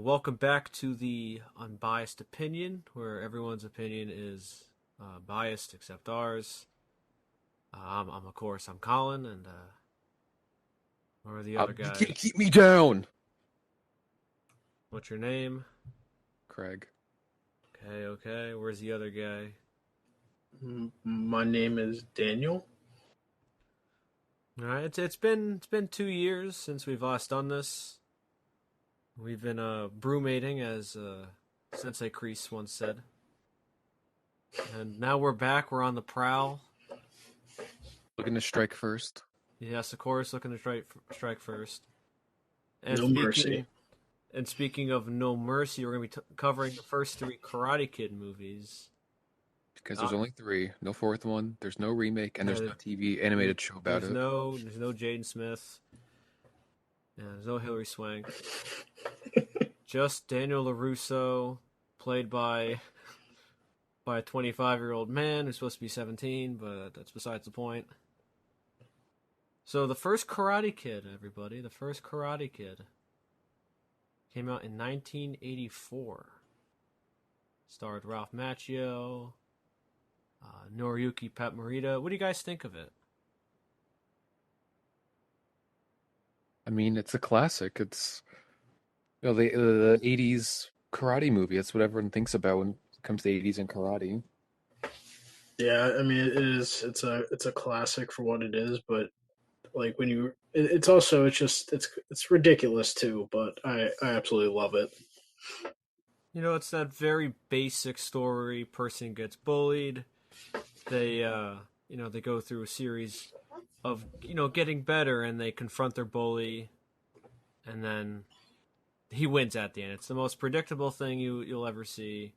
Welcome back to the Unbiased Opinion, where everyone's opinion is biased except ours. Of course, I'm Colin, and where are the other You guys? can't keep me down. What's your name? Craig. Okay. Where's the other guy? My name is Daniel. All right, it's been 2 years since we've last done this. We've been brumating, as Sensei Kreese once said, and now we're back. We're on the prowl. Looking to strike first. Yes, of course, looking to strike first. And No mercy. speaking of no mercy, we're going to be covering the first three Karate Kid movies. Because there's only three. No fourth one. There's no remake, and there's no TV animated show about there's it. there's no Jaden Smith. Yeah, there's no Hilary Swank. Just Daniel LaRusso, played by a 25-year-old man who's supposed to be 17, but that's besides the point. So the first Karate Kid, everybody, the first Karate Kid came out in 1984. Starred Ralph Macchio, Noriyuki Pet Morita. What do you guys think of it? I mean, it's a classic. It's the '80s karate movie. That's what everyone thinks about when it comes to '80s and karate. Yeah, I mean it is. It's a classic for what it is, but like when you, it's also it's ridiculous too. But I absolutely love it. It's that very basic story. Person gets bullied. They, they go through a series of, getting better, and they confront their bully, and then he wins at the end. It's the most predictable thing you'll ever see,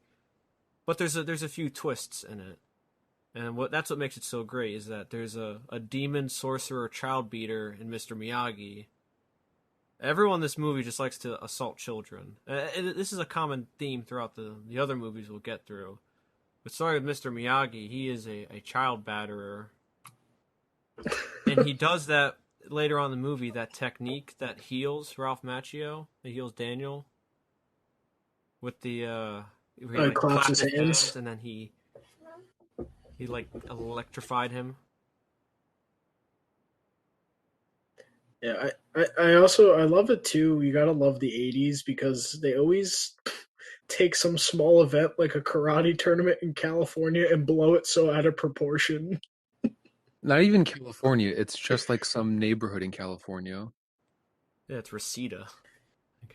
but there's a few twists in it, and that's what makes it so great is that there's a demon sorcerer child beater in Mr. Miyagi. Everyone in this movie just likes to assault children. This is a common theme throughout the other movies we'll get through. But starting with Mr. Miyagi, he is a child batterer. And he does that later on in the movie, that technique that heals Ralph Macchio, that heals Daniel. With the, where he Claps his hands. and then he electrified him. Yeah, I love it too. You gotta love the '80s because they always take some small event like a karate tournament in California and blow it so out of proportion. Not even California. It's just like some neighborhood in California. Yeah, it's Reseda.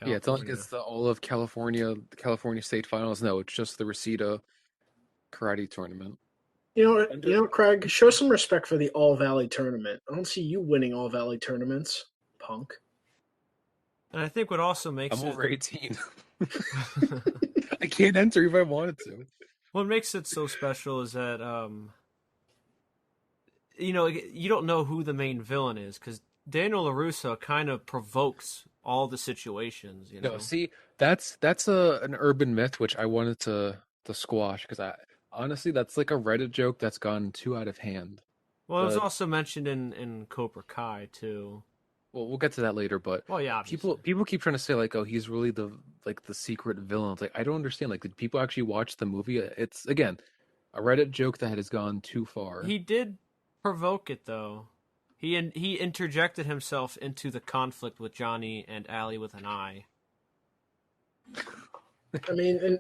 Yeah, it's not like it's all of California, the California State Finals. No, it's just the Reseda karate tournament. Craig, show some respect for the All Valley tournament. I don't see you winning All Valley tournaments, punk. And I think what also makes I'm it... over 18. I can't enter if I wanted to. What makes it so special is that, you don't know who the main villain is, because Daniel LaRusso kind of provokes all the situations, No, see, that's an urban myth which I wanted to squash because I honestly that's like a Reddit joke that's gone too out of hand. Well, it was also mentioned in Cobra Kai too. Well, we'll get to that later, but well, yeah, obviously. people keep trying to say like, oh, he's really the secret villain. It's like I don't understand. Like, did people actually watch the movie? It's again a Reddit joke that has gone too far. He did provoke it though. He interjected himself into the conflict with Johnny and Allie with an eye. I mean,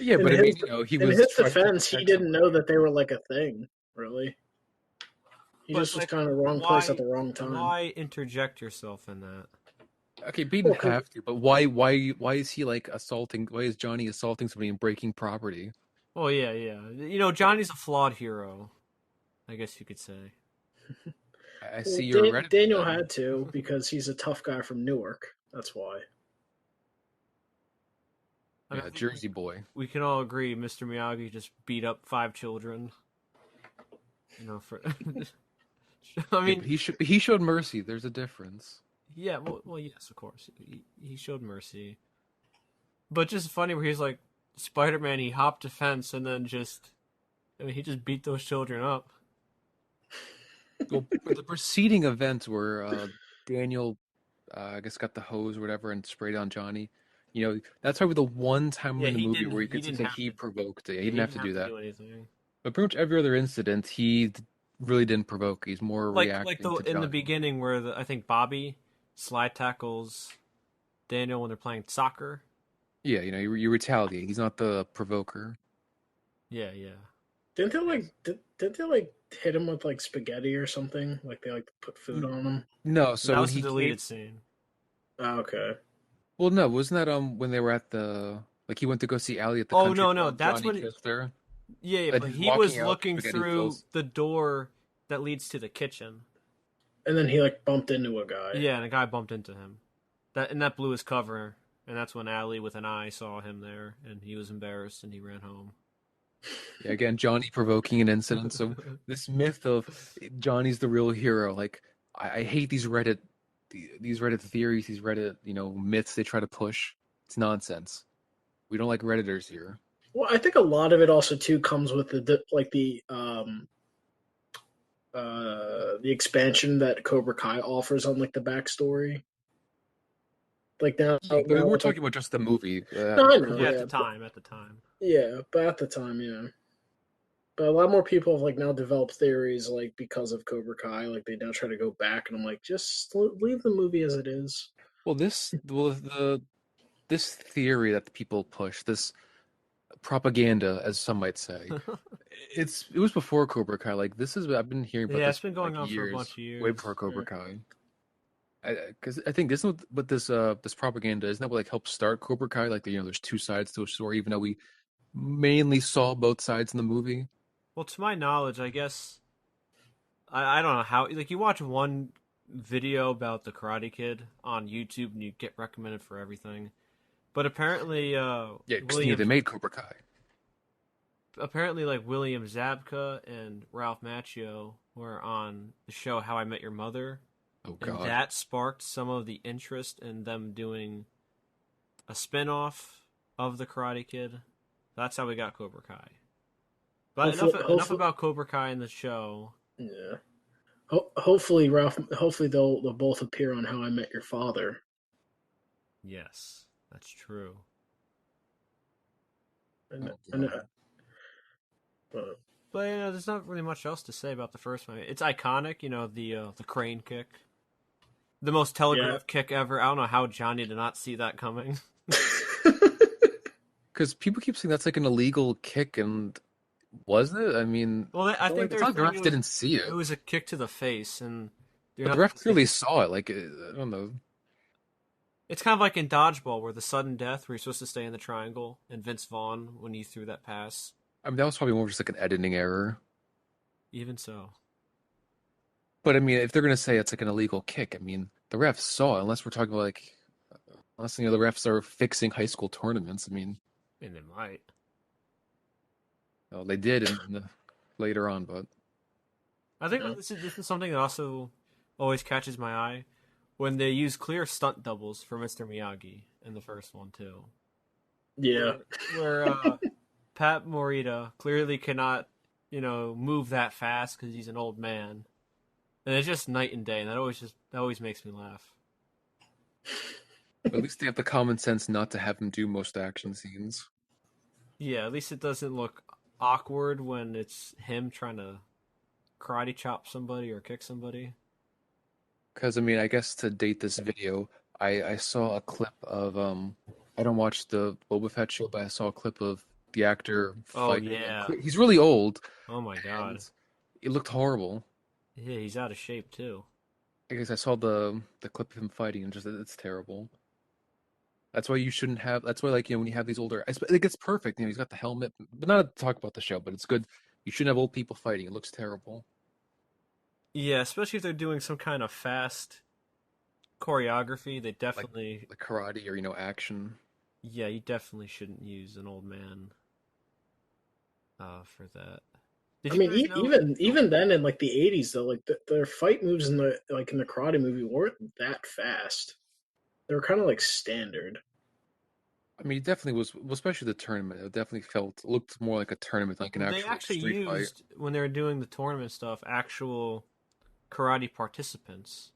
yeah, but his, he in was his defense, he didn't know that they were like a thing, really. He just was kind of wrong place at the wrong time. Why interject yourself in that? Okay, he didn't have to, but why is he like assaulting? Why is Johnny assaulting somebody and breaking property? Oh yeah. Johnny's a flawed hero, I guess you could say. I see you're Reddit. Daniel had to because he's a tough guy from Newark. That's why. Yeah, Jersey boy. We can all agree Mr. Miyagi just beat up 5 children. I mean, he showed mercy. There's a difference. Yeah, well, yes, of course. He showed mercy. But just funny where he's like, Spider-Man, he hopped a fence and then he just beat those children up. Well, for the preceding event where Daniel, I guess, got the hose or whatever and sprayed on Johnny, That's probably the one time Yeah, in the he movie didn't. where you He could didn't say have he to. provoked it. He He didn't have didn't to have do to that. do anything. But pretty much every other incident, he really didn't provoke. He's more Like reacting the to in the Johnny. beginning where I think Bobby slide tackles Daniel when they're playing soccer. Yeah, you retaliate. He's not the provoker. Yeah, yeah. Didn't they like did they like hit him with like spaghetti or something? Like they like put food N- on him? No, That so when was the he came, deleted scene. Oh, okay. well, no, wasn't that when they were at the like he went to go see Allie at the Oh country no, no, club. that's Johnny when. kissed her, Yeah, yeah, and but he's he walking was out. looking Spaghetti through feels. the door that leads to the kitchen. And then he like bumped into a guy. Yeah, and a guy bumped into him. That blew his cover, and that's when Allie with an eye saw him there, and he was embarrassed and he ran home. Yeah, again, Johnny provoking an incident. So this myth of Johnny's the real hero, like I hate these Reddit theories, these Reddit myths they try to push. It's nonsense. We don't like Redditors here. Well, I think a lot of it also too comes with like the expansion that Cobra Kai offers on like the backstory. Like Yeah, but we now weren't with like talking about just the movie. no, I know, Yeah, Cobra. at the time, at the time. but at the time, yeah. But a lot more people have like now developed theories like because of Cobra Kai, like they now try to go back, and I'm like, just leave the movie as it is. This theory that the people push, this propaganda, as some might say, it was before Cobra Kai. Like this is I've been hearing about Yeah, this it's been for going like on for a bunch years, of way years. before Yeah. Cobra Kai. Because I think this what this propaganda isn't that what like helped start Cobra Kai? Like there's two sides to a story, even though we mainly saw both sides in the movie. Well, to my knowledge, I guess I don't know how. Like, you watch one video about the Karate Kid on YouTube, and you get recommended for everything. But apparently, Yeah, because they made Cobra Kai. like William Zabka and Ralph Macchio were on the show How I Met Your Mother, Oh and God. that sparked some of the interest in them doing a spin-off of the Karate Kid. That's how we got Cobra Kai. But enough Hopefully, about Cobra Kai in the show. yeah. Hopefully, Ralph. Hopefully, they'll both appear on How I Met Your Father. Yes, that's true. And Oh and God. But there's not really much else to say about the first one. It's iconic, the crane kick, the most yeah. telegraphed kick ever. I don't know how Johnny did not see that coming. Because people keep saying that's like an illegal kick, and was it? I mean, Well, I think I they're thought the saying ref didn't see it it, was a kick to the face, and you're but the not. ref clearly saw it. Like I don't know. It's kind of like in dodgeball, where the sudden death, where you're supposed to stay in the triangle, and Vince Vaughn when he threw that pass. I mean, that was probably more just like an editing error. Even so, But I mean, if they're gonna say it's like an illegal kick, I mean, the refs saw it. Unless we're talking about like, unless the refs are fixing high school tournaments. I mean, and they might. they did in the later on, but I think this is something that also always catches my eye when they use clear stunt doubles for Mr. Miyagi in the first one too. Yeah. Where Pat Morita clearly cannot, move that fast because he's an old man, and it's just night and day, and that always makes me laugh. at least they have the common sense not to have him do most action scenes. Yeah, at least it doesn't look awkward when it's him trying to karate chop somebody or kick somebody. Because I mean, I guess to date this video, I saw a clip of I don't watch the Boba Fett show, but I saw a clip of the actor Oh fighting, and yeah. he's really old, Oh my and god. it looked horrible. Yeah, he's out of shape too. I guess I saw the clip of him fighting, and just it's terrible. That's why you shouldn't have. That's why, like, when you have these older, like, it's perfect. He's got the helmet, but not to talk about the show, but it's good. You shouldn't have old people fighting. It looks terrible. Yeah, especially if they're doing some kind of fast choreography. They Like, definitely, like karate or action. yeah, you definitely shouldn't use an old man for that. Did I you mean, guys know? even then in like the '80s though, like their fight moves in the karate movie weren't that fast. They were kind of like standard. I mean, it definitely was, well, especially the tournament. It definitely looked more like a tournament, like an They actual like actually street fight. used when they were doing the tournament stuff actual karate participants,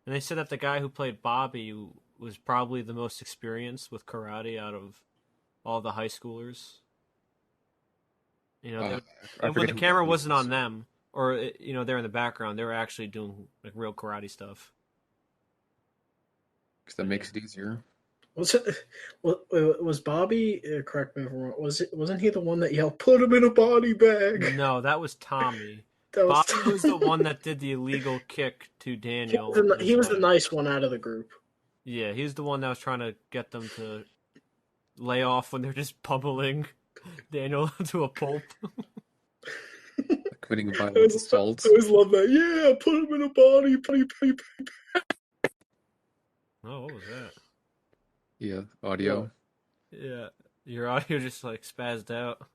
and they said that the guy who played Bobby was probably the most experienced with karate out of all the high schoolers. You know, Uh, I and when forget the who camera Bobby wasn't on was. them, or they're in the background, they were actually doing like real karate stuff. Because that But yeah, makes it easier. Was it was Bobby? Correct me if I'm wrong. Wasn't he the one that yelled, "Put him in a body bag"? no, that was Tommy. That was Bobby was the Tommy. one that did the illegal kick to Daniel in He his was the head. nice one out of the group. Yeah, he was the one that was trying to get them to lay off when they're just pummeling Daniel to a pulp. Like committing I violent always, I assaults. always love that. Yeah, put him in a body. Oh, what was that? Yeah, audio. What? Yeah, your audio just like spazzed out.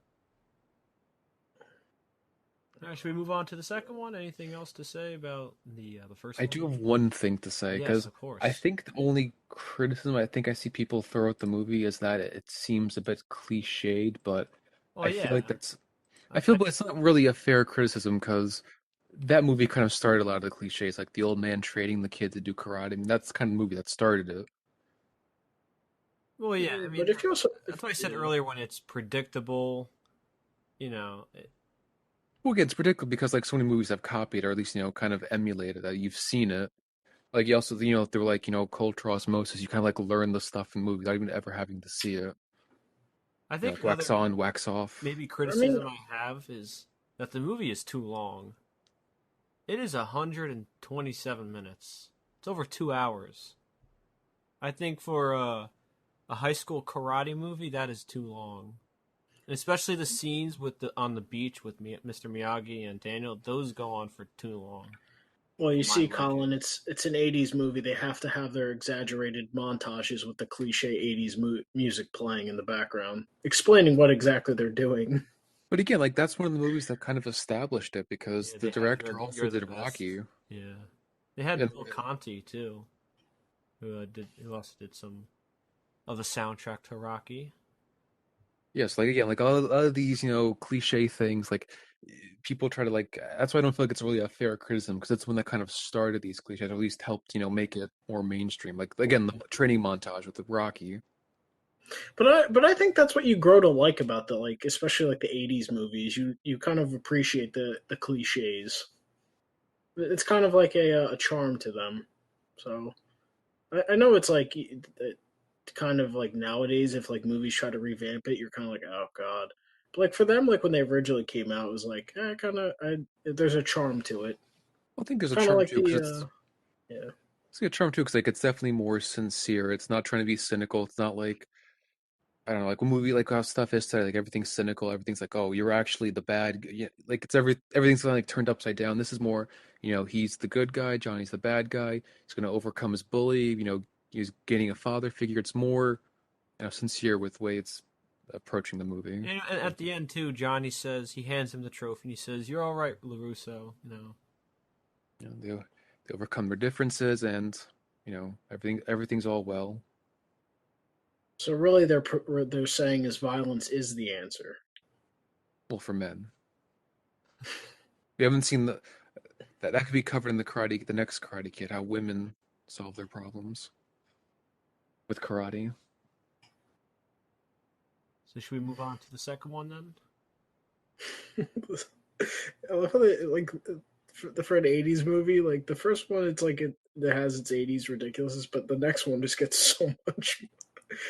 All right, should we move on to the second one? Anything else to say about the first I one? do have one thing to say Yes, because of I course. think the only criticism I think I see people throw at the movie is that it seems a bit cliched, but Oh I feel like yeah, that's I feel I but it's not really a fair criticism because that movie kind of started a lot of the cliches, like the old man training the kid to do karate. I mean, that's the kind of movie that started it. well yeah. I But mean, if you also, that's what I said yeah. earlier. When it's predictable, you know, Well, again, it's predictable because like so many movies have copied or at least kind of emulated that. You've seen it. Like you also through like cultural osmosis, you kind of like learn the stuff in movies without even ever having to see it. I think Like wax another on, wax off. maybe I mean, criticism I have is that the movie is too long. It is 127 minutes. It's over 2 hours. I think for a high school karate movie, that is too long. And especially the scenes with the on the beach with Mr. Miyagi and Daniel, those go on for too long well, you for my see, liking. Colin, it's an '80s movie. They have to have their exaggerated montages with the cliche '80s music playing in the background, explaining what exactly they're doing. But again, like that's one of the movies that kind of established it because Yeah, the they have director also you're the did best. Rocky. Yeah, they had And Bill Conti too, who also did some of the soundtrack to Rocky. yes, like again, like all of these, cliche things, like people try to like. That's why I don't feel like it's really a fair criticism because it's one that kind of started these cliches, or at least helped, make it more mainstream. Like again, the training montage with the Rocky. But I think that's what you grow to like about the like, especially like the '80s movies. You kind of appreciate the cliches. It's kind of like a charm to them. So I know it's like kind of like nowadays, if like movies try to revamp it, you're kind of like, oh god. But like for them, like when they originally came out, it was like, kind of, there's a charm to it. I think there's a Kind of charm like too because the, yeah. it's a charm too because like it's definitely more sincere. It's not trying to be cynical. It's not like I don't know, like a movie like how stuff is today, like everything's cynical, everything's like, oh, you're actually the yeah, like it's everything's kind of like turned upside down. This is more, he's the good guy, Johnny's the bad guy. He's gonna overcome his bully, he's getting a father figure. It's more, sincere with the way it's approaching the movie. And at the end too, Johnny says he hands him the trophy and he says, "You're all right, Larusso." You know. They overcome their differences, and everything's all well. So really, they're saying is violence is the answer. Well, for men, we haven't seen that could be covered in the next Karate Kid, how women solve their problems with karate. So should we move on to the second one then? I love how they, like for an '80s movie, like the first one, it's like it has its '80s ridiculousness, but the next one just gets so much,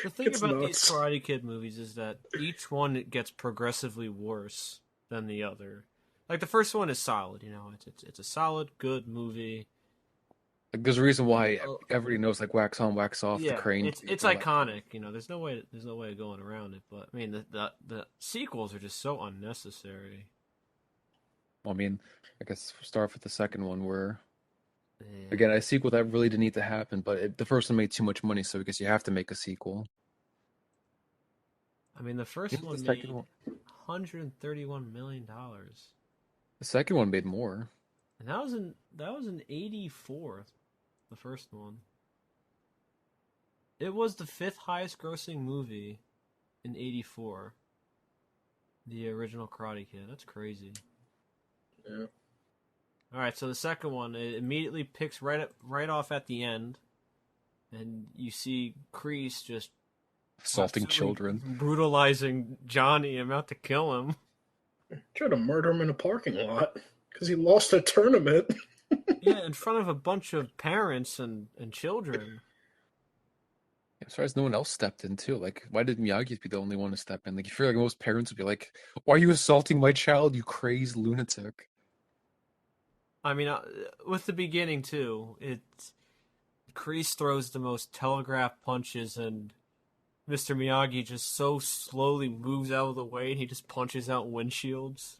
The thing gets about these nuts. Karate Kid movies is that each one gets progressively worse than the other. Like the first one is solid, it's a solid, good movie. Like, there's a reason why Oh, everybody knows like wax on, wax off the yeah, crane it's kick and all that stuff. iconic. There's no way of going around it. But I mean, the sequels are just so unnecessary. Well, I mean, I guess start with the second one where Yeah, again a sequel that really didn't need to happen, but the first one made too much money, so I guess you have to make a sequel. I mean, the first Didn't the one second made one? $131 million, The second one made more. and that was in '84. The first one. It was the fifth highest grossing movie in '84. The original Karate Kid. That's crazy. Yeah. All right, so the second one it immediately picks right off at the end, and you see Kreese just Assaulting absolutely children. brutalizing Johnny, about to kill him. Tried to murder him in a parking lot because he lost a tournament. Yeah, in front of a bunch of parents and children. As far as no one else stepped in too. Like, why did Miyagi be the only one to step in? Like, you feel like most parents would be like, "Why are you assaulting my child, you crazed lunatic?" I mean, with the beginning too, Kreese throws the most telegraph punches, and Mr. Miyagi just so slowly moves out of the way, and he just punches out windshields.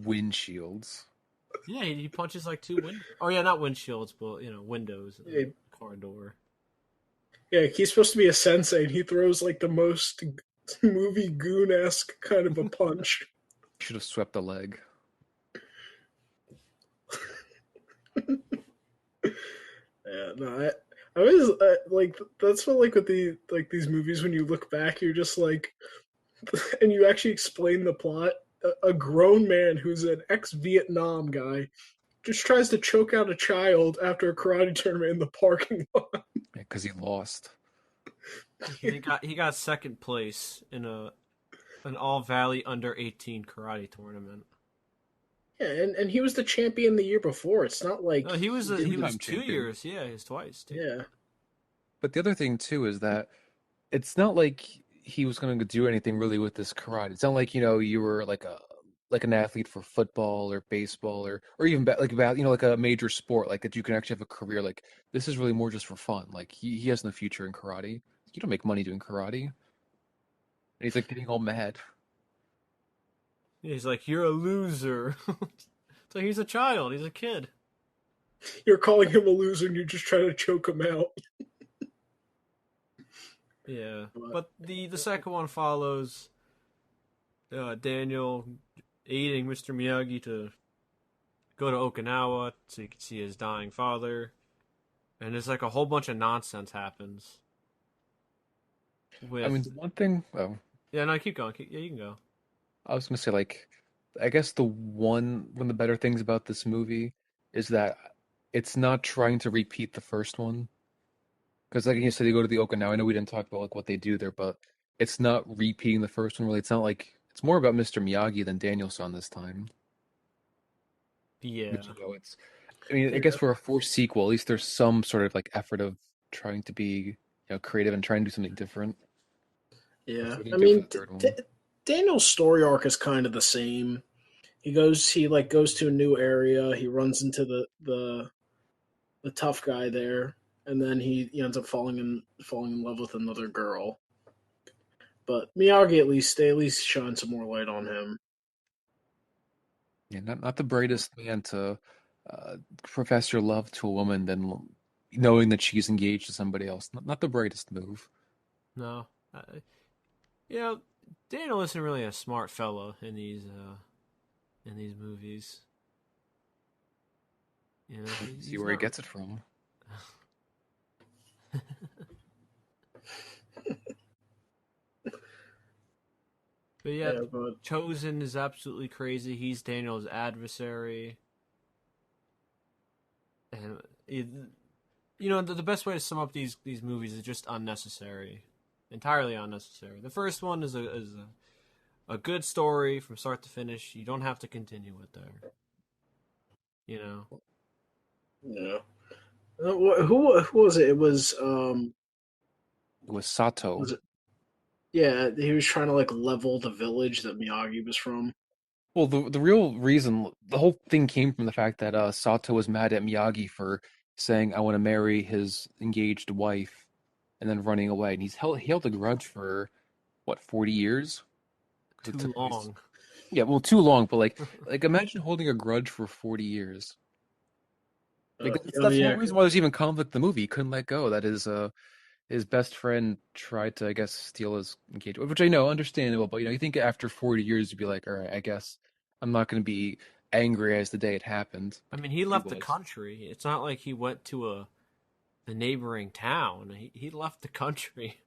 Windshields. Yeah, he punches like two wind. Oh yeah, not windshields, but windows and Yeah, a car door. yeah, he's supposed to be a sensei, and he throws like the most movie goon esque kind of a punch. Should have swept the leg. Yeah, no, I always like that's what like with these movies when you look back, you're just like, and you actually explain the plot. A grown man who's an ex-Vietnam guy just tries to choke out a child after a karate tournament in the parking lot. Yeah, because he lost. Because he got second place in an All Valley under 18 karate tournament. Yeah, and he was the champion the year before. It's not like No, he was he a, he didn't. was Two-time two champion. years. Yeah, he's twice too. Yeah, But the other thing too is that it's not like he was going to do anything really with this karate. It's not like, you were like an athlete for football or baseball or even like about, like a major sport like that you can actually have a career. Like this is really more just for fun. Like he has no future in karate. You don't make money doing karate. And he's like getting all mad. He's like, "You're a loser." So he's a child. He's a kid. you're calling him a loser, and you're just trying to choke him out. Yeah, But but the second one follows Daniel aiding Mr. Miyagi to go to Okinawa so he can see his dying father, and there's like a whole bunch of nonsense happens I mean, with. the one thing, oh, Yeah, no, keep going. Yeah, you can go. I was gonna say like, I guess one of the better things about this movie is that it's not trying to repeat the first one. Because like you said, they go to the Okinawa. I know we didn't talk about like what they do there, but it's not repeating the first one really. It's not like it's more about Mr. Miyagi than Daniel-san this time. But Yeah, it's I mean, I guess yeah, for a fourth sequel, at least there's some sort of like effort of trying to be, creative and trying to do something different. Which yeah. they I didn't do for mean, the third one. Daniel's story arc is kind of the same. He like goes to a new area. He runs into the tough guy there, and then he ends up falling in love with another girl. But Miyagi they at least shine some more light on him. Yeah, not the brightest man to profess your love to a woman, then knowing that she's engaged to somebody else. Not the brightest move. no, you know, Daniel isn't really a smart fellow in these movies. See He's where he not. gets it from. But yeah, Yeah, but Chosen is absolutely crazy. He's Daniel's adversary, and the best way to sum up these movies is just unnecessary, entirely unnecessary. The first one is a good story from start to finish. You don't have to continue it there. You know, yeah. Who was it? It It was Sato. was it? Yeah, he was trying to like level the village that Miyagi was from. Well, the real reason, the whole thing came from the fact that Sato was mad at Miyagi for saying, "I want to marry his engaged wife," and then running away. And he held a grudge for what, 40 years? Because it too took place. long. Yeah, well, too long, but like imagine holding a grudge for 40 years. Like Oh that's the whole yeah, reason why there's even conflict in the movie. He couldn't let go. That is his best friend tried to, I guess, steal his engagement, which I know, understandable, but you think after 40 years you'd be like, all right, I guess I'm not going to be angry as the day it happened, I mean, he which he left the was. country. It's not like he went to the neighboring town. He left the country.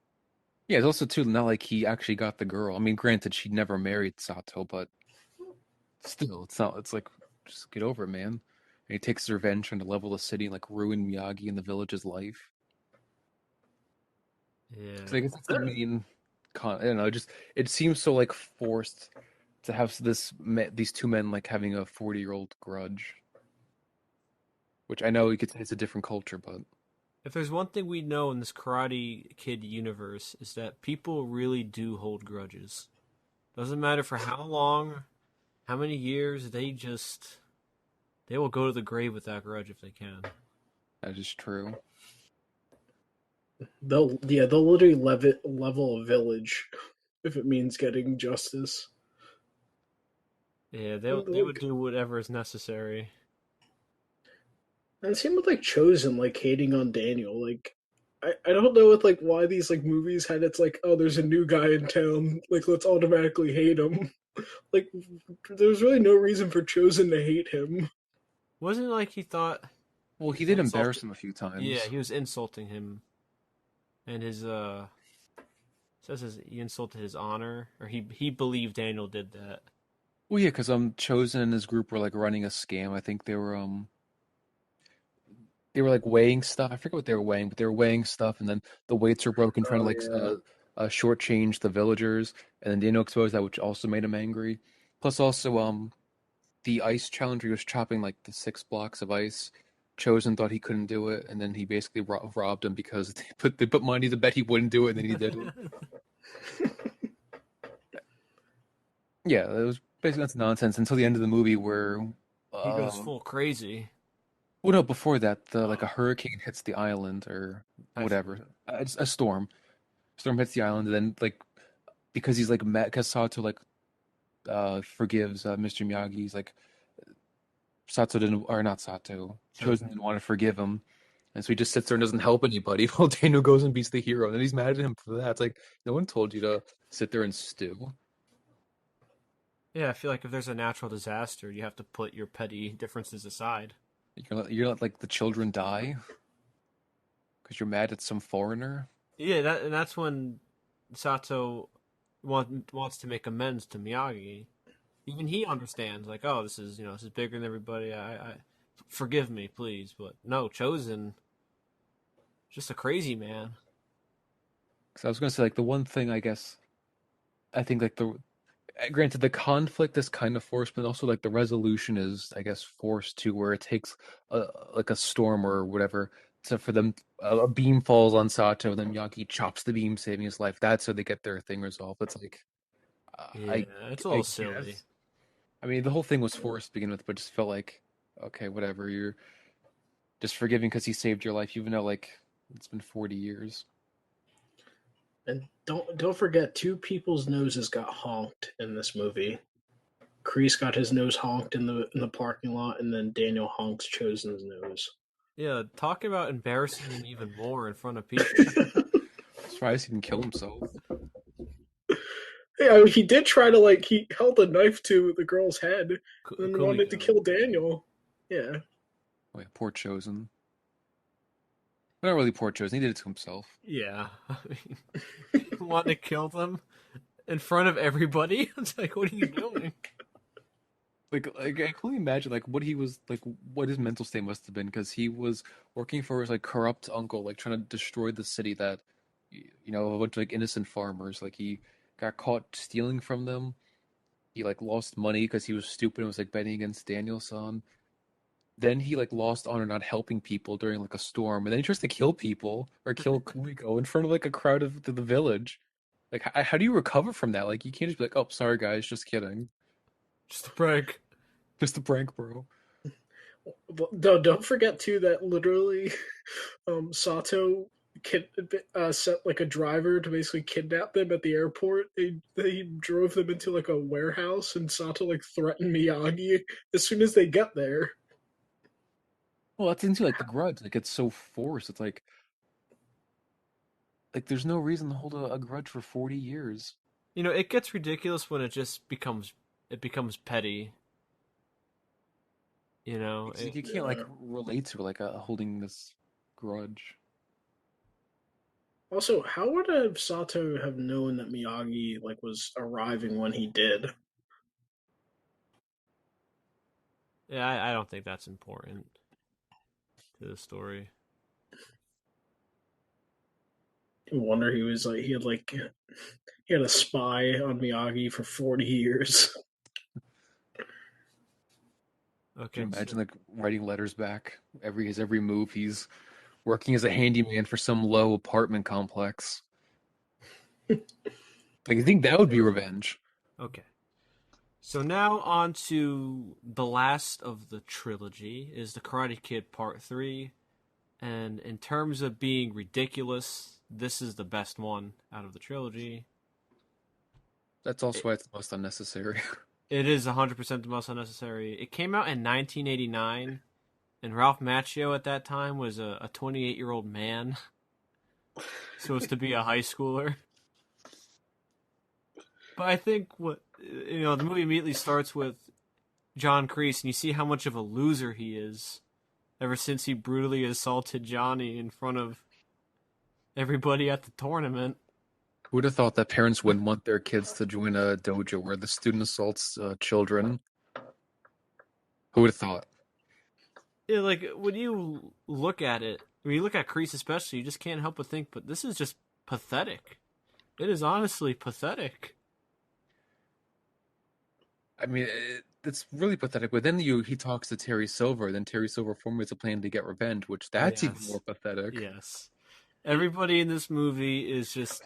Yeah, it's also too not like he actually got the girl. I mean, granted, she never married Sato, but still, it's not. It's like just get over it, man. and he takes his revenge trying to level the city and like ruin Miyagi and the village's life. So I Yeah. guess that's the main con. I don't know. It seems so like forced to have these two men like having a 40-year-old grudge, which I know you could say it's a different culture, but If there's one thing we know in this Karate Kid universe is that people really do hold grudges. Doesn't matter for how long, how many years, they will go to the grave with that grudge if they can. that is true. They'll literally level a village if it means getting justice. Yeah, And they like, would do whatever is necessary. and same with like Chosen, like hating on Daniel. Like, I don't know with like why these like movies had it's like, oh, there's a new guy in town, like let's automatically hate him. Like, there's really no reason for Chosen to hate him. Wasn't it like he thought Well, he he was did embarrass insulted? him a few Yeah, times. he was insulting him, and his he insulted his honor, or he believed Daniel did that. Well, yeah, because Chosen and his group were like running a scam. I think they were like weighing stuff. I forget what they were weighing, but they were weighing stuff, and then the weights were broken, trying to Oh like yeah, shortchange the villagers, and then Daniel exposed that, which also made him angry. Plus, also the ice challenge, he was chopping like the 6 blocks of ice. Chosen thought he couldn't do it, and then he basically robbed him because they put money to bet he wouldn't do it, and then he did it. Yeah, it was basically that's nonsense until the end of the movie where, He goes uh, full crazy. well, no, before that, like a Oh, hurricane hits the island or typhoon. whatever, it's a storm. Storm hits the island, and then like because he's like mad, because Sato like forgives Mr. Miyagi. He's like Sato didn't, or not Sato, Chosen Chosen. didn't want to forgive him, and so he just sits there and doesn't help anybody. While Daniel goes and beats the hero, and then he's mad at him for that. It's like no one told you to sit there and stew. Yeah, I feel like if there's a natural disaster, you have to put your petty differences aside. You're not like the children die because you're mad at some foreigner. Yeah, and that's when Sato wants to make amends to Miyagi. Even he understands, like, oh, this is bigger than everybody. I forgive me, please. But no, Chosen, just a crazy man. Because I was gonna say like the one thing I guess I think like the granted the conflict is kind of forced, but also like the resolution is I guess forced too, where it takes a, like a storm or whatever to for them a beam falls on Sato, then Miyagi chops the beam, saving his life. That's so they get their thing resolved. It's like Yeah, it's a I little silly. guess I mean the whole thing was forced to begin with, but just felt like okay, whatever. You're just forgiving because he saved your life, even though like it's been 40 years. and don't forget, two people's noses got honked in this movie. Kreese got his nose honked in the parking lot, and then Daniel honks Chosen's nose. Yeah, talk about embarrassing him even more in front of people. I'm surprised he didn't kill himself. Hey, I mean, he did try to like he held a knife to the girl's head and wanted to Kumiko. kill Daniel. Yeah, Oh yeah, poor Chosen. But not really poor Chosen. He did it to himself. Yeah, I mean, you want to kill them in front of everybody? It's like, what are you doing? Like I can only imagine like what he was like, what his mental state must have been, because he was working for his like corrupt uncle, like trying to destroy the city that, you know, a bunch of like innocent farmers. Like he got caught stealing from them. He like lost money because he was stupid and was like betting against Danielson. Then he like lost honor not helping people during like a storm, and then he tries to kill people or kill Kumiko in front of like a crowd of the village. Like how do you recover from that? Like you can't just be like, oh, sorry guys, just kidding, Just a prank. just a prank, bro. but no, don't forget too that literally, Sato sent like a driver to basically kidnap them at the airport. They drove them into like a warehouse, and Sato like threatened Miyagi as soon as they get there. Well, that's into like the grudge. Like it's so forced. It's like there's no reason to hold a grudge for 40 years. You know, it gets ridiculous when it becomes petty. You know, Because you can't like Yeah. relate to like a holding this grudge. Also, how would have Sato have known that Miyagi like was arriving when he did? Yeah, I don't think that's important to the story. No wonder he was like he had a spy on Miyagi for 40 years. Can Okay, you so imagine like writing letters back every move? He's working as a handyman for some low apartment complex. Like, I think that would be revenge. okay. So now on to the last of the trilogy is the Karate Kid Part 3. And in terms of being ridiculous, this is the best one out of the trilogy. That's also It, why it's the most unnecessary. it is 100% the most unnecessary. It came out in 1989, and Ralph Macchio at that time was a 28-year-old man, supposed to be a high schooler. But I think the movie immediately starts with John Kreese, and you see how much of a loser he is ever since he brutally assaulted Johnny in front of everybody at the tournament. Who would have thought that parents wouldn't want their kids to join a dojo where the student assaults children? Who would have thought? Yeah, like when you look at it, when you look at Kreese especially, you just can't help but think, but this is just pathetic. It is honestly pathetic. I mean, it's really pathetic. But then he talks to Terry Silver, then Terry Silver formulates a plan to get revenge, which that's even more Yes. pathetic. Yes. Everybody in this movie is just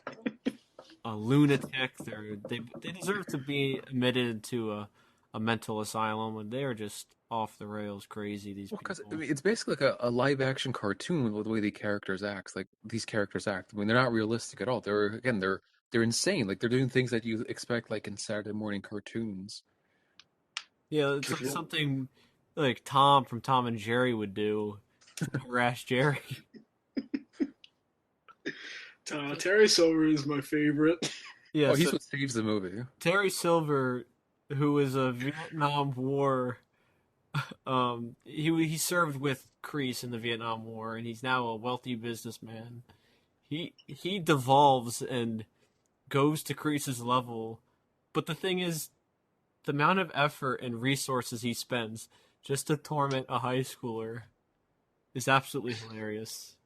a lunatic. They deserve to be admitted to a mental asylum, and they are just off the rails crazy. These Well, because I people. mean, it's basically like a live action cartoon with the way the characters act. Like these characters act. I mean, they're not realistic at all. They're insane. Like they're doing things that you expect like in Saturday morning cartoons. Yeah, it's like something like Tom from Tom and Jerry would do to harass Jerry. Terry Silver is my favorite. Yeah, Oh, he's so what saves the movie. Terry Silver, who was a Vietnam War, he served with Kreese in the Vietnam War, and he's now a wealthy businessman. He devolves and goes to Kreese's level, but the thing is, the amount of effort and resources he spends just to torment a high schooler is absolutely hilarious.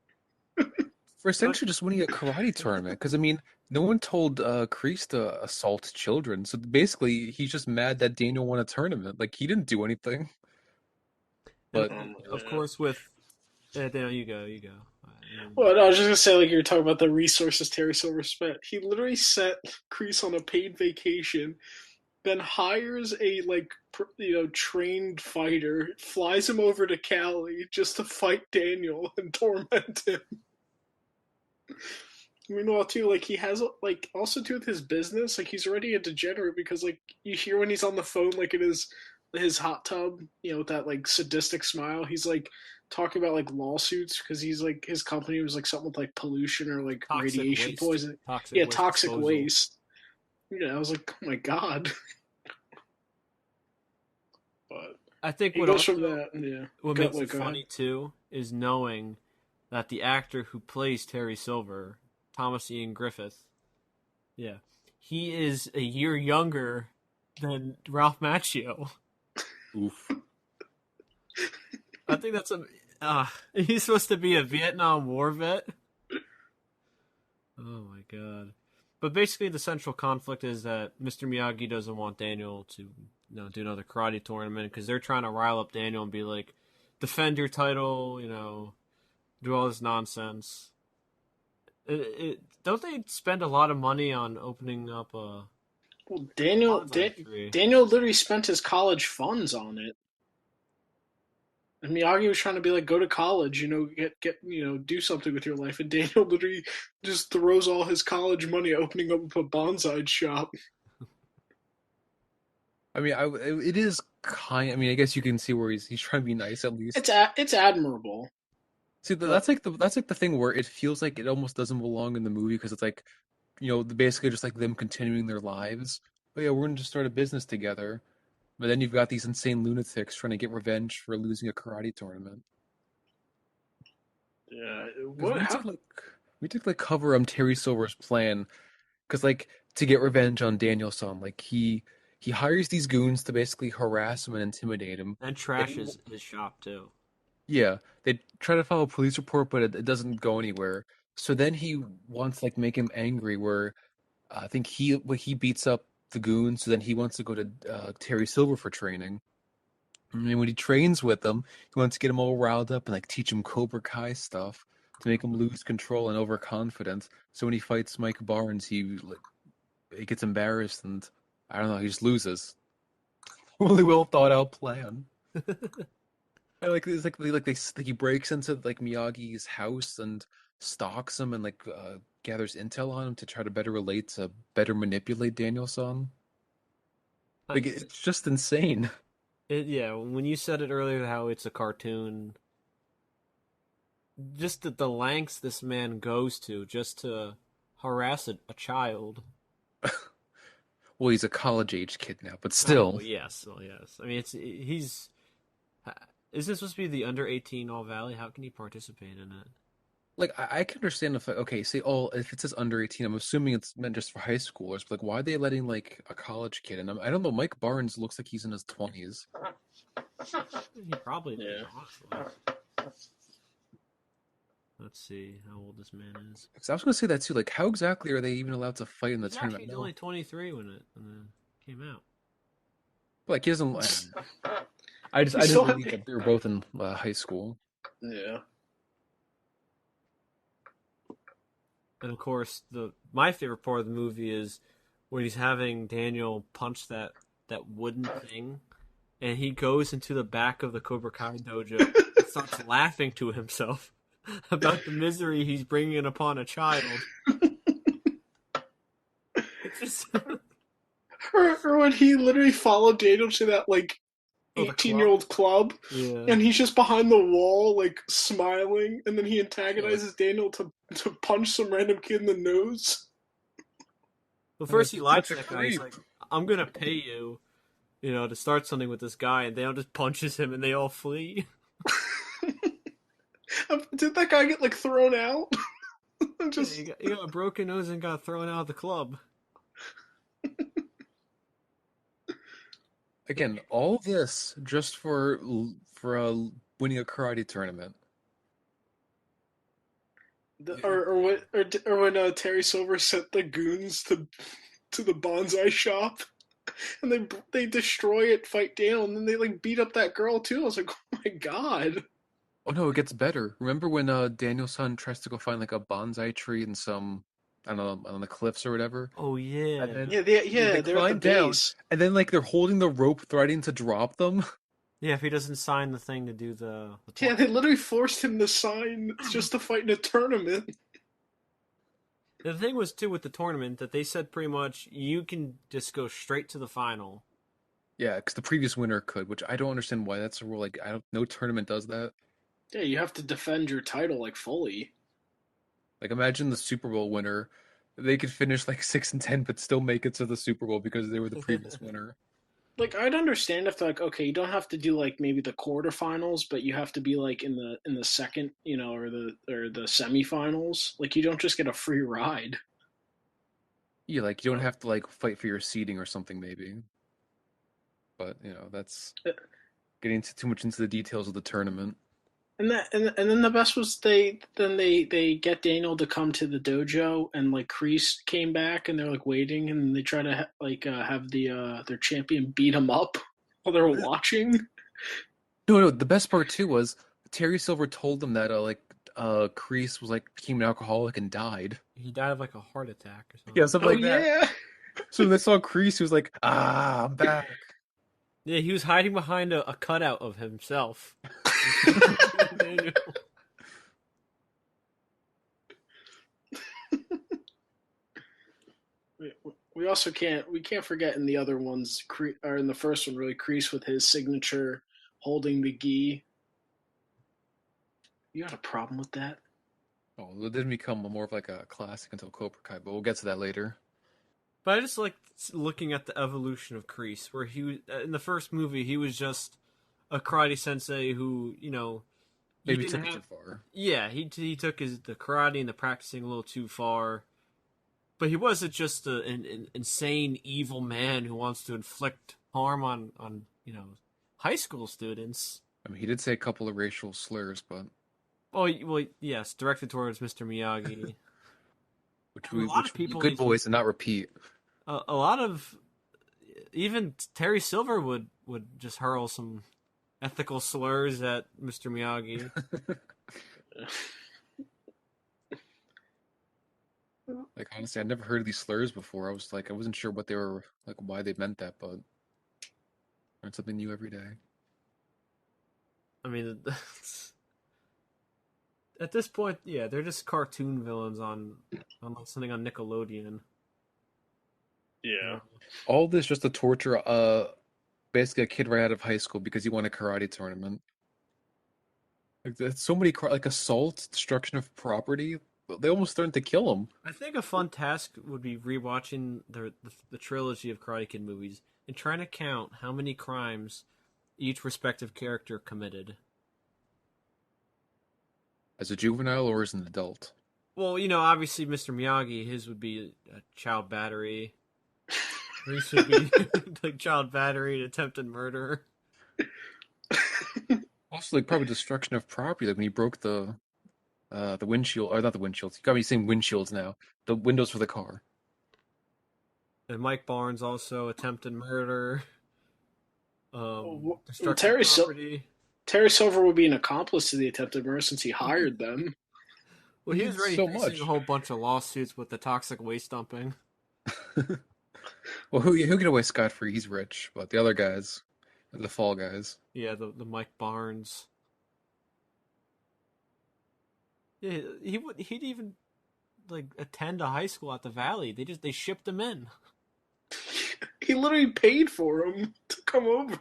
For But essentially just winning a karate tournament. Because I mean, no one told Kreese to assault children. So basically, he's just mad that Daniel won a tournament. Like he didn't do anything. and, But and of course, with Daniel, you go. Well, no, I was just gonna say, like you were talking about the resources Terry Silver spent. He literally sent Kreese on a paid vacation, then hires a trained fighter, flies him over to Cali just to fight Daniel and torment him. Meanwhile, too, like he has like also too with his business, like he's already a degenerate because like you hear when he's on the phone, like in his hot tub, with that like sadistic smile, he's like talking about like lawsuits because he's like his company was like something with like pollution or like radiation poisoning. Toxic Yeah, waste toxic disposal. waste. Yeah, I was like, oh my god. But I think he what goes from also that. Yeah, what go makes it go ahead. funny too is knowing that the actor who plays Terry Silver, Thomas Ian Griffith, yeah, he is a year younger than Ralph Macchio. oof. I think that's a. He's supposed to be a Vietnam War vet. Oh my god! But basically, the central conflict is that Mr. Miyagi doesn't want Daniel to, do another karate tournament because they're trying to rile up Daniel and be like, defend your title, do all this nonsense. Don't they spend a lot of money on opening up a Well, bonsai tree? Daniel literally spent his college funds on it. And Miyagi was trying to be like, go to college, get do something with your life. And Daniel literally just throws all his college money opening up a bonsai shop. I mean, it is kind. I mean, I guess you can see where he's trying to be nice at least. It's admirable, See, but that's like the thing where it feels like it almost doesn't belong in the movie because it's like basically just like them continuing their lives. But yeah, we're gonna just start a business together. But then you've got these insane lunatics trying to get revenge for losing a karate tournament. yeah, Because what? How? we did like cover Terry Silver's plan because like to get revenge on Danielson, like He hires these goons to basically harass him and intimidate him. And They, trashes his shop too. yeah, they try to file a police report, but it doesn't go anywhere. So then he wants like make him angry, where I think he beats up the goons. So then he wants to go to Terry Silver for training. And then when he trains with them, he wants to get him all riled up and like teach him Cobra Kai stuff to make him lose control and overconfidence. So when he fights Mike Barnes, he gets embarrassed and I don't know, he just loses. Really well thought out plan. I like it's like he breaks into like Miyagi's house and stalks him and gathers intel on him to try to better manipulate Daniel-san. I, Like it's just insane. yeah, when you said it earlier, how it's a cartoon, just the lengths this man goes to just to harass a child. Well, he's a college age kid now, but Oh still. well, yes, well, yes. I mean, he's. Is this supposed to be the under 18 All Valley? How can he participate in it? Like I can understand if okay, say if it says under 18, I'm assuming it's meant just for high schoolers. But like, why are they letting like a college kid? And I don't know. Mike Barnes looks like he's in his 20s. He probably is, Yeah. honestly. Let's see how old this man is. So I was gonna say that too. Like, how exactly are they even allowed to fight in the He's tournament? actually No, only 23 when it came out. like he doesn't. He I didn't still had believe that they were both in high school. yeah. And of course, my favorite part of the movie is when he's having Daniel punch that wooden thing, and he goes into the back of the Cobra Kai dojo and starts laughing to himself about the misery he's bringing upon a child. It's just Or when he literally followed Daniel to that like oh, the 18-year-old club, yeah. and he's just behind the wall like smiling, and then he Yeah, antagonizes Daniel to punch some random kid in the nose. well, I'm like, first he you're lies such to a that guy. He's creep. like, "I'm gonna pay you, to start something with this guy," and Daniel just punches him, and they all flee. Did that guy get like thrown out? Yeah, Just he got a broken nose and got thrown out of the club. Again, all this just winning a karate tournament. or when Terry Silver sent the goons to the bonsai shop, and they destroy it, fight Daniel, and then they like beat up that girl too. I was like, oh my god. Oh no, it gets better. Remember when Daniel-san tries to go find like a bonsai tree in some I don't know on the cliffs or whatever, Oh and yeah, then they They're at the climb down, base. and then like they're holding the rope, threatening to drop them. yeah. If he doesn't sign the thing to do the Yeah, tournament. they literally forced him to sign just to fight in a tournament. The thing was too with the tournament that they said pretty much you can just go straight to the final. Yeah, because the previous winner could, which I don't understand why that's a rule. Like I don't, no tournament does that. Yeah, you have to defend your title like fully. Like imagine the Super Bowl winner, they could finish like 6-10, but still make it to the Super Bowl because they were the previous winner. Like I'd understand if like okay, you don't have to do like maybe the quarterfinals, but you have to be like in the second, or the semifinals. Like you don't just get a free ride. Yeah, like you don't have to like fight for your seeding or something maybe. But that's Uh, getting too much into the details of the tournament. And then the best was they get Daniel to come to the dojo, and like Kreese came back, and they're like waiting, and they try to have their champion beat him up while they're watching. No, no, the best part too was Terry Silver told them that Kreese was like became an alcoholic and died. He died of like a heart attack or Yeah, something. something Oh like that. yeah. So when they saw Kreese, he was like, "Ah, I'm back." Yeah, he was hiding behind a cutout of himself. Daniel. We also can't forget in the other ones, or in the first one, really Kreese with his signature holding the gi. You got a problem with that? Oh, it didn't become more of like a classic until Cobra Kai, but we'll get to that later. But I just like looking at the evolution of Kreese, where in the first movie he was just a karate sensei who he Maybe didn't took it too have. far. Yeah, he took the karate and the practicing a little too far, But he wasn't just an insane evil man who wants to inflict harm on high school students. I mean, he did say a couple of racial slurs, but Well, yes, directed towards Mr. Miyagi. which A we lot which of we be people, good boys and not repeat. a lot of even Terry Silver would just hurl some ethical slurs at Mr. Miyagi. Like honestly, I'd never heard of these slurs before. I wasn't sure what they were like, why they meant that, but learn something new every day. I mean, at this point, yeah, they're just cartoon villains on like something on Nickelodeon. You Yeah. know? All this just to torture basically a kid right out of high school because he won a karate tournament. Like that's so many like assault, destruction of property. They almost threatened to kill him. I think a fun task would be rewatching the trilogy of Karate Kid movies and trying to count how many crimes each respective character committed. As a juvenile or as an adult. Well, obviously Mr. Miyagi, his would be a child battery. Reese would be like child battery and attempted murder. Also, like probably destruction of property. Like when he broke the windshield, or not the windshields. You got me saying windshields now. The windows for the car. And Mike Barnes also attempted murder, Well, destruction of property. Terry Silver would be an accomplice to the attempted murder since he hired them. Well, He he did was already so facing a much. whole bunch of lawsuits with the toxic waste dumping. Well, who get away scot free? He's rich, but the other guys, the fall guys. Yeah, the Mike Barnes. Yeah, he'd even like attend a high school at the Valley. They shipped him in. He literally paid for him to come over.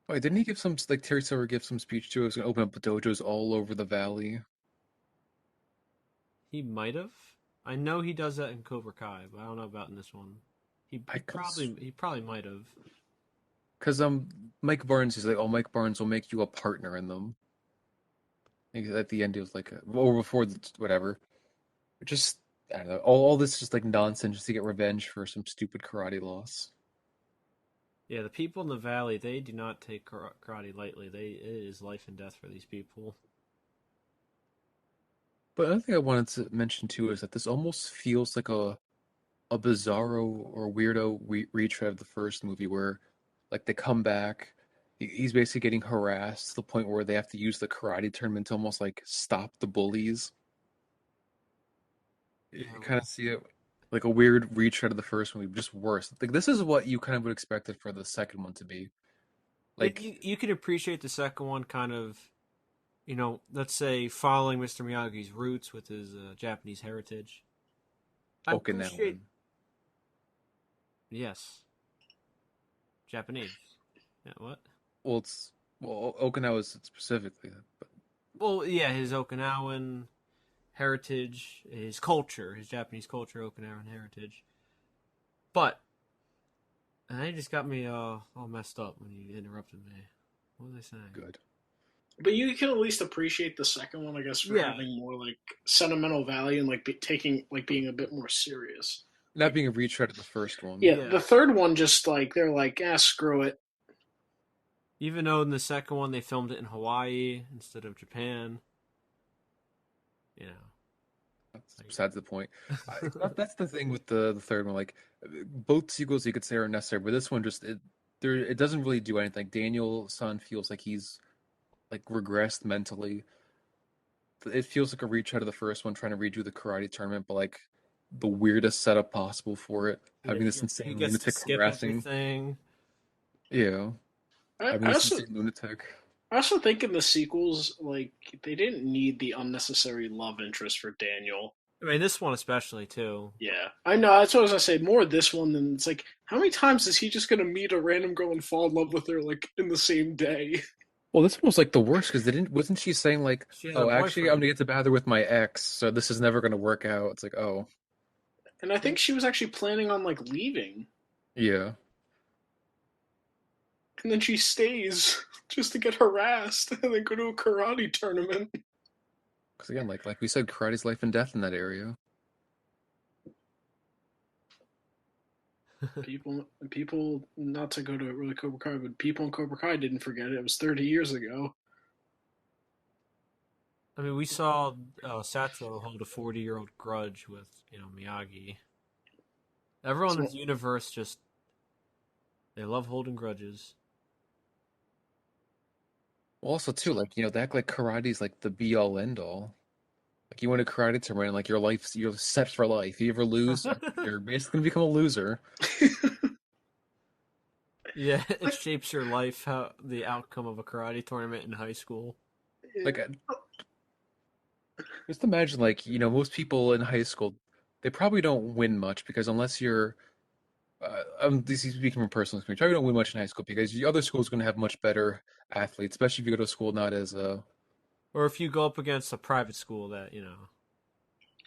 Wait, didn't he give some like Terry Silver give some speech to us and open up dojos all over the valley? He might have. I know he does that in Cobra Kai, but I don't know about in this one. He I he cause probably he probably might have. because Mike Barnes is like, oh, Mike Barnes will make you a partner in them. Like, at the end, it was like, or before whatever. Just I don't know. All this just like nonsense just to get revenge for some stupid karate loss. Yeah, the people in the Valley, they do not take karate lightly. It is life and death for these people. But another thing I wanted to mention too is that this almost feels like a bizarro or weirdo retread of the first movie where like they come back. He's basically getting harassed to the point where they have to use the karate tournament to almost like stop the bullies. You Yeah, kind of see it like a weird retread of the first movie, just worse. Like this is what you kind of would expect it for the second one to be. Like you can appreciate the second one kind of, let's say following Mr. Miyagi's roots with his Japanese heritage. I appreciate Okinawan. yes, Japanese. Yeah, what? Well, it's Okinawa is specifically, but Well, yeah, his Okinawan heritage, his culture, his Japanese culture, Okinawan heritage. But and they just got me all messed up when you interrupted me. What was I saying? good. But you can at least appreciate the second one, I guess, for Yeah, having more like sentimental value and like taking like being a bit more serious. Not being a retread of the first one. Yeah, yeah. the third one just like they're like, ah, screw it. Even though in the second one they filmed it in Hawaii instead of Japan, you know, That's like, besides the point. That's the thing with the third one. Like both sequels, you could say are necessary, but this one just it doesn't really do anything. Daniel San feels like he's like regressed mentally. It feels like a retread of the first one, trying to redo the karate tournament, but like the weirdest setup possible for it. yeah, Having this he insane gets to lunatic skip harassing, everything. yeah, I, having I this also insane lunatic. I also think in the sequels, like they didn't need the unnecessary love interest for Daniel. I mean, this one especially too. Yeah, I know. That's what I was gonna say. More this one than it's like, how many times is he just gonna meet a random girl and fall in love with her like in the same day? Well, this one was like the worst because they didn't. Wasn't she saying like, She had a "Oh, actually, I'm boyfriend. gonna get together with my ex, so this is never gonna work out." It's like, oh, And I think she was actually planning on like leaving, yeah. and then she stays just to get harassed and then go to a karate tournament. Because again, like we said, karate's life and death in that area. People, not to go to really Cobra Kai, but people in Cobra Kai didn't forget it. It was 30 years ago. I mean, we saw Satsuo hold a 40-year-old grudge with Miyagi. Everyone in So this universe just they love holding grudges. Also, too, like they act like karate's like the be all end all. Like you win a karate tournament, like you're set for life. If you ever lose, you're basically gonna become a loser. Yeah, it shapes your life, how the outcome of a karate tournament in high school. Like just imagine, like most people in high school, they probably don't win much because unless you're, this is speaking from personal experience, probably don't win much in high school because the other school is going to have much better athletes, especially if you go to a school not as Or if you go up against a private school that,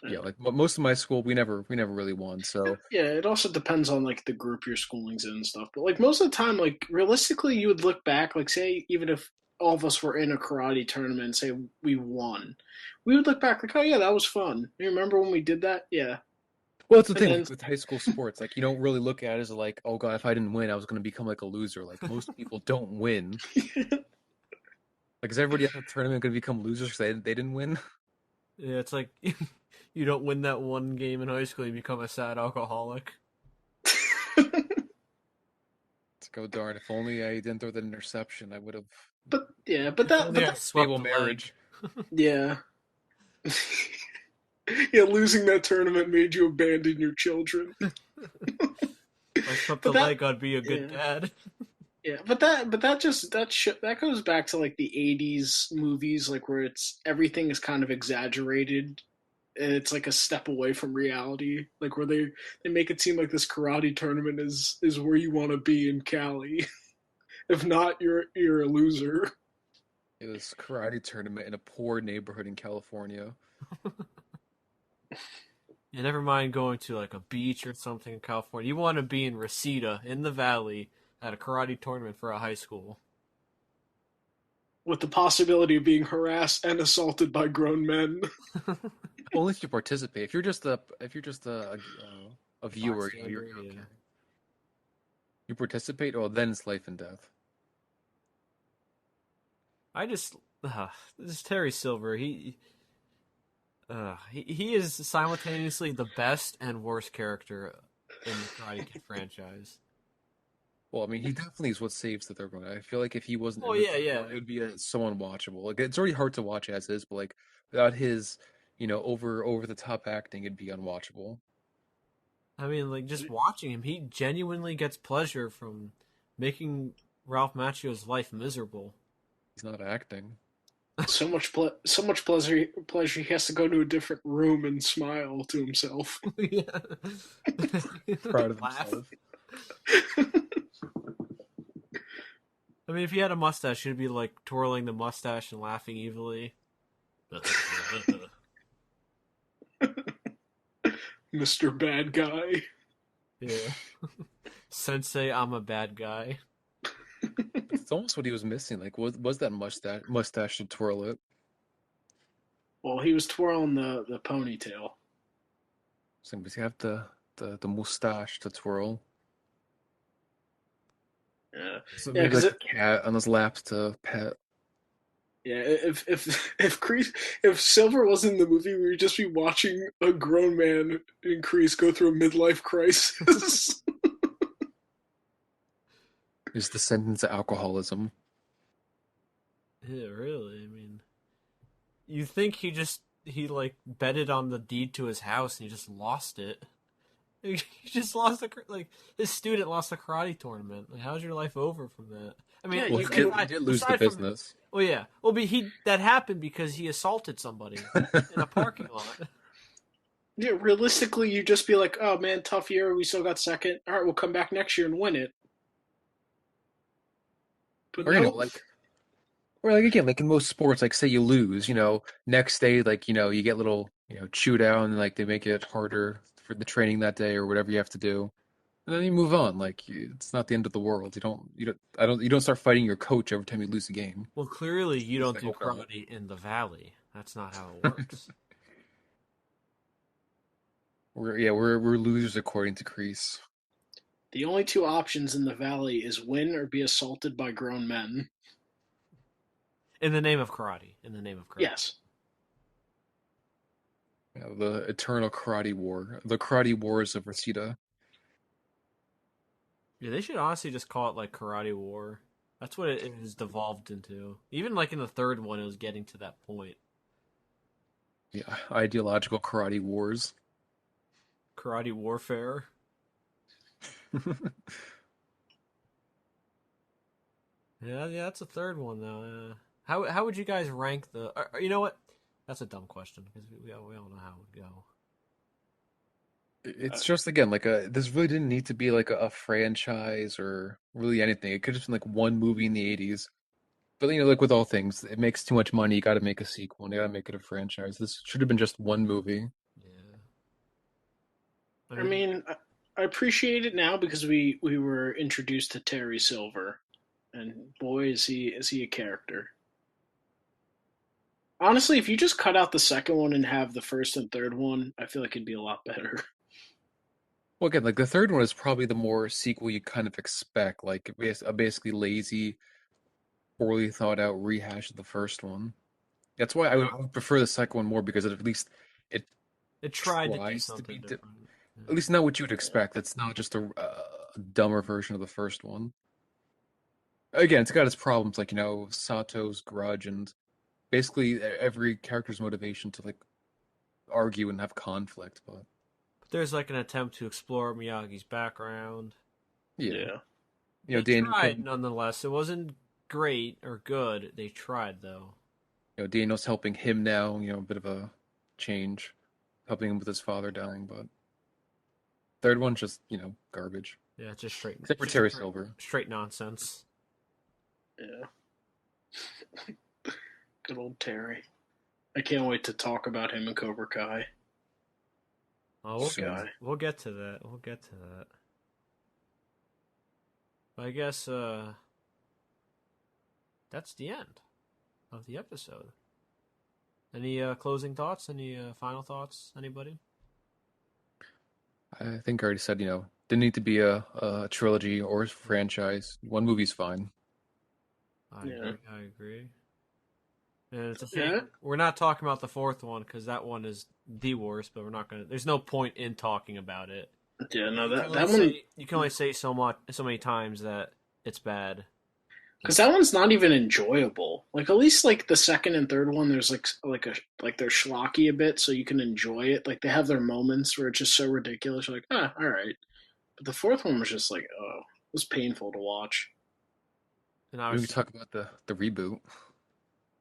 yeah, like most of my school, we never really won. So yeah, it also depends on like the group your schooling's in and stuff. But like most of the time, like realistically, you would look back, like say even if all of us were in a karate tournament and say we won, we would look back like, oh yeah, that was fun. You remember when we did that? Yeah. well, that's the And thing then with high school sports. Like you don't really look at it as like, oh God, if I didn't win, I was going to become like a loser. Like most people don't win. Like is everybody at the tournament going to become losers because they didn't win? yeah, it's like you don't win that one game in high school, you become a sad alcoholic. Let's go darn. If only I didn't throw that interception, I would have but yeah, but If that only but I that swept stable the leg. marriage. yeah. Yeah, losing that tournament made you abandon your children. If I swept But the that leg, I'd be a good yeah. dad. Yeah, but that just that goes back to like the '80s movies, like where it's everything is kind of exaggerated, and it's like a step away from reality, like where they make it seem like this karate tournament is where you want to be in Cali. If not, you're a loser. It was karate tournament in a poor neighborhood in California. Yeah, never mind going to like a beach or something in California. You want to be in Reseda in the valley at a karate tournament for a high school. With the possibility of being harassed and assaulted by grown men. Only if you participate. If you're just a viewer, Bystander, you're yeah. okay. You participate, oh, then it's life and death. I just this is Terry Silver. He is simultaneously the best and worst character in the Karate Kid franchise. Well, I mean, he definitely is what saves the third one. I feel like if he wasn't Oh in the yeah, third yeah. one, it would be so unwatchable. Like it's already hard to watch as is, but like without his, over the top acting, it'd be unwatchable. I mean, like just watching him, he genuinely gets pleasure from making Ralph Macchio's life miserable. He's not acting. So much pleasure he has to go to a different room and smile to himself. Yeah. Proud of Laugh. himself. I mean, if he had a mustache, he'd be like twirling the mustache and laughing evilly. Mr. Bad Guy. Yeah. Sensei, I'm a bad guy. It's almost what he was missing. Like, was that mustache to twirl it? Well, he was twirling the ponytail. So he have the mustache to twirl. Yeah, So yeah, maybe because like a cat on his laps to pet. yeah, if Silver wasn't in the movie, we would just be watching a grown man in Crease go through a midlife crisis. Is the sentence to alcoholism. Yeah, really. I mean, you think he like betted on the deed to his house and he just lost it. He just lost like his student lost a karate tournament. Like, how's your life over from that? I mean, Yeah, Well, you he can. did lose the aside from business. oh yeah, well, but he that happened because he assaulted somebody in a parking lot. Yeah, realistically, you just be like, "Oh man, tough year. We still got second. All right, we'll come back next year and win it." But Or no, like again, like in most sports, like say you lose, next day, like you get little, chewed out, and like they make it harder for the training that day or whatever you have to do, and then you move on. Like it's not the end of the world. You don't start fighting your coach every time you lose a game. Well, clearly you It's don't like, do oh god, karate in the valley. That's not how it works. We're losers according to Kreese. The only two options in the valley is win or be assaulted by grown men. In the name of karate. In the name of karate. Yes. Yeah, the eternal karate war, the karate wars of Reseda. Yeah, they should honestly just call it like Karate War. That's what it has devolved into. Even like in the third one, it was getting to that point. Yeah, ideological karate wars. Karate Warfare. Yeah, that's the third one though. How would you guys rank the? You know what? That's a dumb question because we all know how it would go. Uh, It's just again like this really didn't need to be like a franchise or really anything. It could have just been like one movie in the 80s. But like with all things, it makes too much money, you gotta make a sequel, and you gotta make it a franchise. This should have been just one movie. Yeah, I I mean, mean, I appreciate it now because we were introduced to Terry Silver, and boy is he a character. Honestly, if you just cut out the second one and have the first and third one, I feel like it'd be a lot better. Well, again, like the third one is probably the more sequel you kind of expect, like a basically lazy, poorly thought out rehash of the first one. That's why I would prefer the second one more because at least it it tried to do tries to something be different. Yeah. at least not what you would Yeah. expect. It's not just a dumber version of the first one. Again, it's got its problems, like Sato's grudge and basically every character's motivation to like argue and have conflict. But But there's like an attempt to explore Miyagi's background. yeah, Yeah. They Daniel tried can nonetheless. It wasn't great or good. They tried though. Daniel's helping him now. A bit of a change, helping him with his father dying. But third one's just garbage, Yeah, except for just Terry Silver. straight nonsense. Yeah. Good old Terry. I can't wait to talk about him in Cobra Kai. Oh, This guy. we'll get to that. We'll get to that. But I guess that's the end of the episode. Any closing thoughts? Any final thoughts? Anybody? I think I already said didn't need to be a trilogy or a franchise. One movie's fine. I Yeah. agree. I agree. And it's a Yeah. shame we're not talking about the fourth one because that one is the worst. But we're not gonna. There's no point in talking about it. Yeah, no, You can that only one, say so many times that it's bad. because that one's not even enjoyable. Like at least like the second and third one, there's like they're schlocky a bit, so you can enjoy it. Like they have their moments where it's just so ridiculous. You're like, all right. But the fourth one was just like, oh, it was painful to watch. And I We can was, talk about the reboot.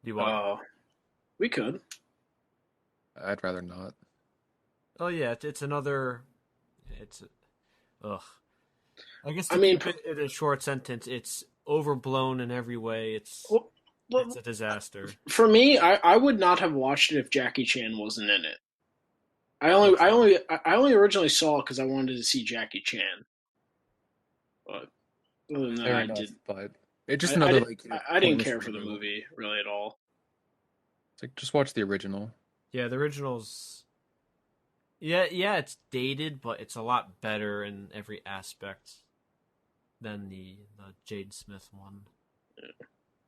do you want? Oh, we could. I'd rather not. Oh yeah, it's another. It's ugh. I guess I to mean, keep it in a short sentence, it's overblown in every way. well, It's a disaster. for me, I would not have watched it if Jackie Chan wasn't in it. That's I only originally saw it because I wanted to see Jackie Chan. But other than that, Fair enough, but it's just I, another I, like I didn't pointless care for the reboot. movie really at all. It's like just watch the original. yeah. The originals. Yeah, it's dated, but it's a lot better in every aspect than the Jade Smith one.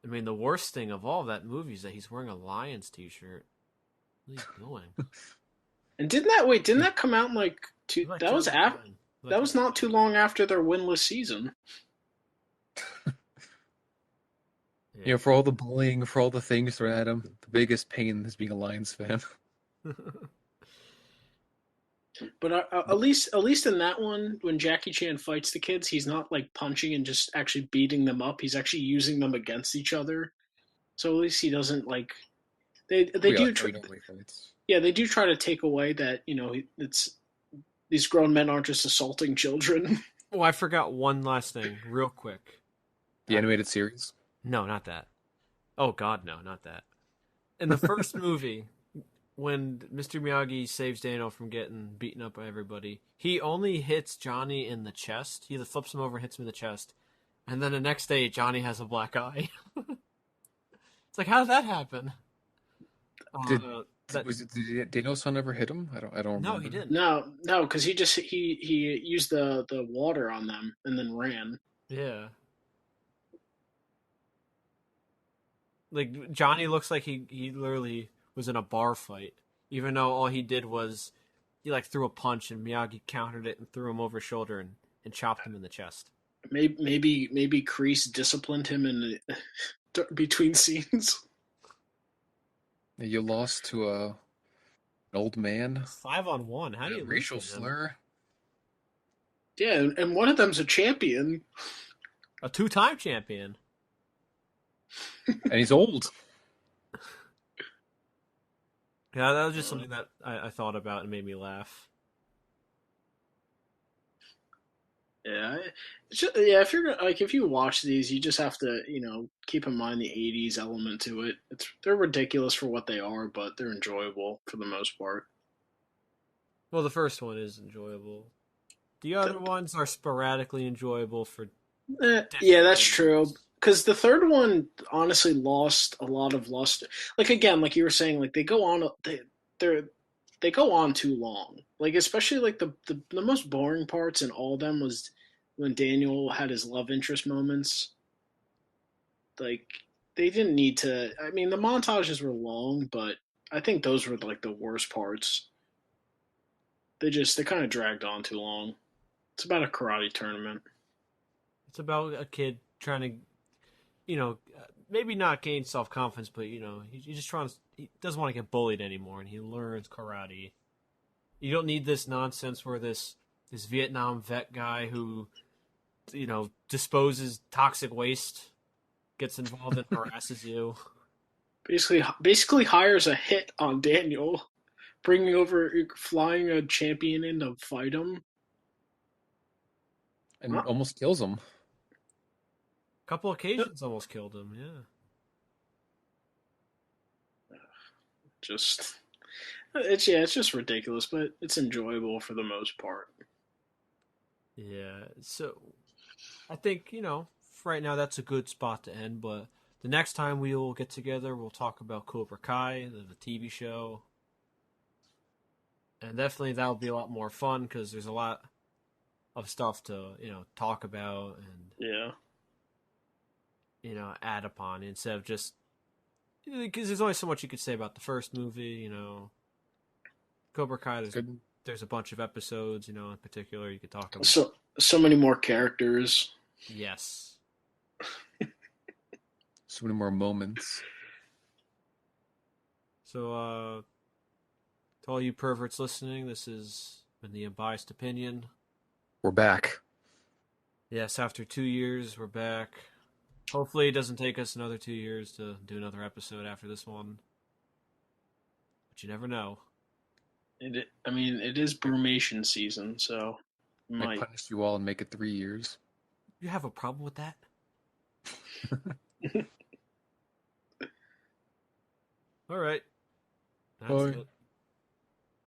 I mean, the worst thing of all of that movie is that he's wearing a Lions t-shirt. What are you doing? And didn't that come out in like two? Like That was 2009. that was not too long after their winless season. Yeah. For all the bullying, for all the things thrown at him, the biggest pain is being a Lions fan. But at least in that one, when Jackie Chan fights the kids, he's not like punching and just actually beating them up. He's actually using them against each other. So at least he doesn't like they Yeah, do like how he normally fights. yeah, they do try to take away that it's these grown men aren't just assaulting children. Oh, I forgot one last thing, real quick. The animated series. No, not that. Oh God, no, not that. In the first movie, when Mr. Miyagi saves Dano from getting beaten up by everybody, he only hits Johnny in the chest. He either flips him over and hits him in the chest, and then the next day Johnny has a black eye. It's like, how did that happen? Did That did Danielson ever hit him? I don't no, he remember. didn't. No, because he used the water on them and then ran. Yeah, like Johnny looks like he literally was in a bar fight, even though all he did was he like threw a punch and Miyagi countered it and threw him over his shoulder and chopped him in the chest. Maybe Kreese disciplined him in between scenes. You lost to an old man, 5-on-1. How do a you lose racial to him? slur, Yeah, and one of them's a champion. A two-time champion. and he's old. Yeah, that was just Uh, something that I thought about and made me laugh. yeah, yeah. If you're like if you watch these, you just have to keep in mind the '80s element to it. They're ridiculous for what they are, but they're enjoyable for the most part. Well, the first one is enjoyable. The The, other ones are sporadically enjoyable for yeah, different that's true. reasons. Because the third one honestly lost a lot of luster. Like again, like you were saying, like they're they go on too long. Like especially like the most boring parts in all of them was when Daniel had his love interest moments. Like they didn't need to. I mean, the montages were long, but I think those were like the worst parts. They kind of dragged on too long. It's about a karate tournament. It's about a kid trying to, maybe not gain self confidence, but he just trying. He doesn't want to get bullied anymore, and he learns karate. You don't need this nonsense where this Vietnam vet guy who disposes toxic waste gets involved and harasses you. Basically hires a hit on Daniel, bringing over flying a champion in to fight him. And Huh? almost kills him. A couple occasions almost killed him. Yeah. Just it's just ridiculous, but it's enjoyable for the most part. Yeah. So I think, right now that's a good spot to end, but the next time we will get together, we'll talk about Cobra Kai, the TV show. And definitely that'll be a lot more fun because there's a lot of stuff to, talk about and, Yeah. add upon instead of just because there's only so much you could say about the first movie, Cobra Kai, It's good. there's a bunch of episodes, in particular you could talk about. So many more characters. Yes. So many more moments. So, to all you perverts listening, this has been the Unbiased Opinion. We're back. Yes, after 2 years, we're back. Hopefully, it doesn't take us another 2 years to do another episode after this one. But you never know. I mean, it is brumation season, so I might. punish you all and make it 3 years. You have a problem with that? All right. That's Bye. it.